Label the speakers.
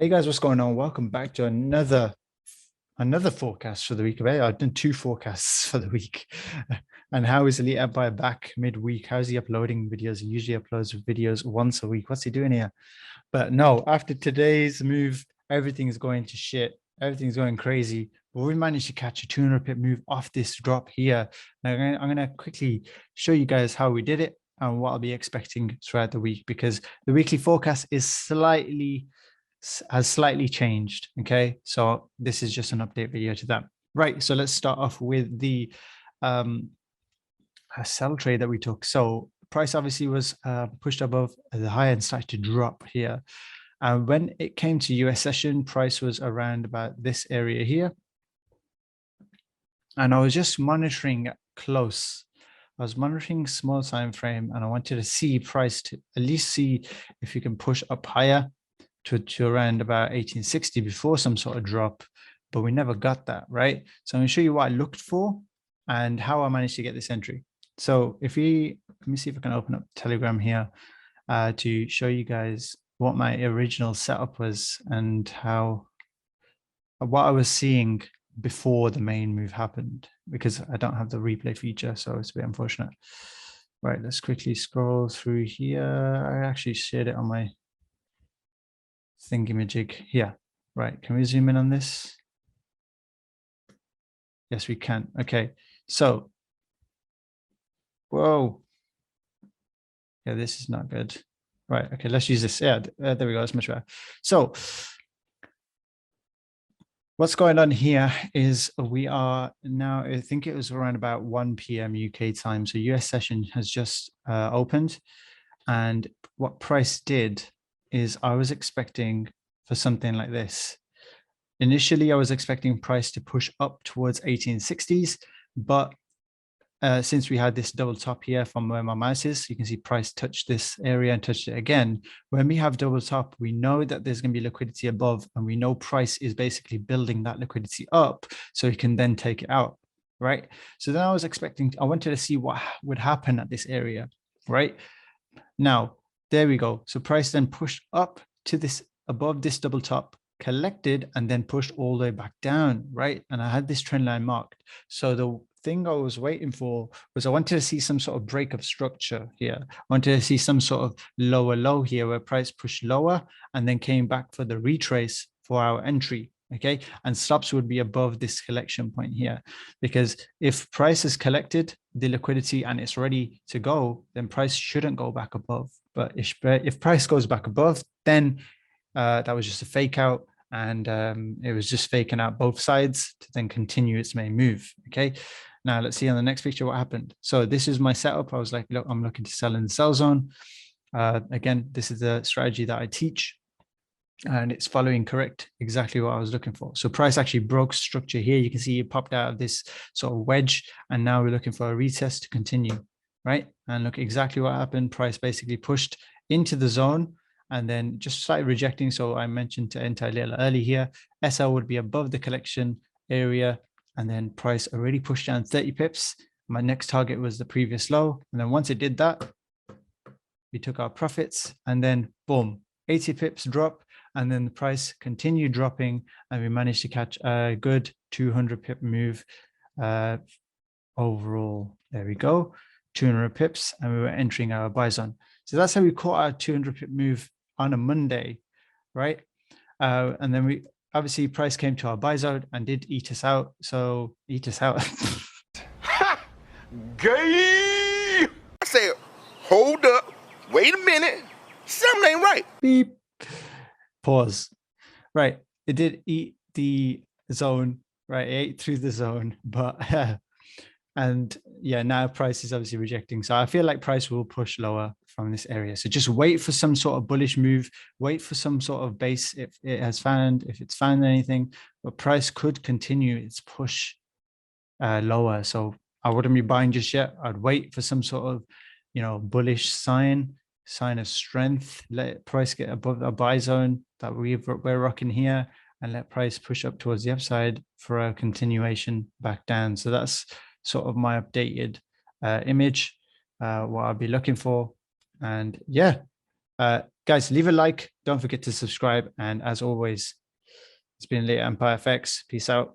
Speaker 1: Hey guys, what's going on? Welcome back to another forecast for the week. I've done two forecasts for the week. And how is Elite Empire back midweek? How's he uploading videos? He usually uploads videos once a week. What's he doing here? But no, after today's move, everything's going to shit. Everything's going crazy. But we managed to catch a 200 pip move off this drop here. Now, I'm going to quickly show you guys how we did it and what I'll be expecting throughout the week, because the weekly forecast has slightly changed. Okay, so this is just an update video to that. Right, so let's start off with the sell trade that we took. So price obviously was pushed above the high and started to drop here. And when it came to US session, price was around about this area here. And I was just monitoring close. I was monitoring small time frame, and I wanted to see price to at least see if you can push up higher to around about 1860 before some sort of drop, but we never got that, right? So I'm going to show you what I looked for and how I managed to get this entry. So let me see if I can open up Telegram here to show you guys what my original setup was and what I was seeing before the main move happened, because I don't have the replay feature, so it's a bit unfortunate. Right, let's quickly scroll through here. I actually shared it on my thingamajig here. Right, can we zoom in on this? Yes, we can. Okay, so whoa, yeah, this is not good. Right, okay, let's use this. Yeah, there we go. That's much better. So what's going on here is we are now, I think it was around about 1 p.m. UK time. So US session has just opened, and what price did is I was expecting for something like this. Initially, I was expecting price to push up towards 1860s, but since we had this double top here from where my mouse is, you can see price touched this area and touched it again. When we have double top, we know that there's going to be liquidity above, and we know price is basically building that liquidity up so you can then take it out, right? So then I wanted to see what would happen at this area, right? Now, there we go. So price then pushed up to this, above this double top, collected, and then pushed all the way back down, right? And I had this trend line marked. So the thing I was waiting for was I wanted to see some sort of break of structure here. I wanted to see some sort of lower low here where price pushed lower and then came back for the retrace for our entry. Okay, and stops would be above this collection point here, because if price is collected the liquidity and it's ready to go, then price shouldn't go back above. But if price goes back above, then that was just a fake out, and it was just faking out both sides to then continue its main move. Okay, now let's see on the next picture what happened. So this is my setup. I was like, look, I'm looking to sell in the sell zone. Again, this is the strategy that I teach, and it's following exactly what I was looking for. So price actually broke structure here. You can see it popped out of this sort of wedge, and now we're looking for a retest to continue, right? And look exactly what happened. Price basically pushed into the zone and then just started rejecting. So I mentioned to enter a little early here. SL would be above the collection area, and then price already pushed down 30 pips. My next target was the previous low. And then once it did that, we took our profits, and then boom, 80 pips drop. And then the price continued dropping, and we managed to catch a good 200 pip move overall. There we go, 200 pips, and we were entering our buy zone. So that's how we caught our 200 pip move on a Monday, right? And then we obviously price came to our buy zone and did eat us out. So eat us out.
Speaker 2: Gay! I said, hold up, wait a minute, something ain't right.
Speaker 1: Beep. Pause. Right, it did eat the zone, right? It ate through the zone, but and yeah, now price is obviously rejecting. So I feel like price will push lower from this area. So just wait for some sort of bullish move, wait for some sort of base if it's found anything, but price could continue its push lower. So I wouldn't be buying just yet. I'd wait for some sort of, bullish sign of strength. Let price get above the buy zone that we're rocking here, and let price push up towards the upside for a continuation back down. So that's sort of my updated image, what I'll be looking for. And yeah, Guys, leave a like. Don't forget to subscribe. And as always, it's been Late Empire FX. Peace out.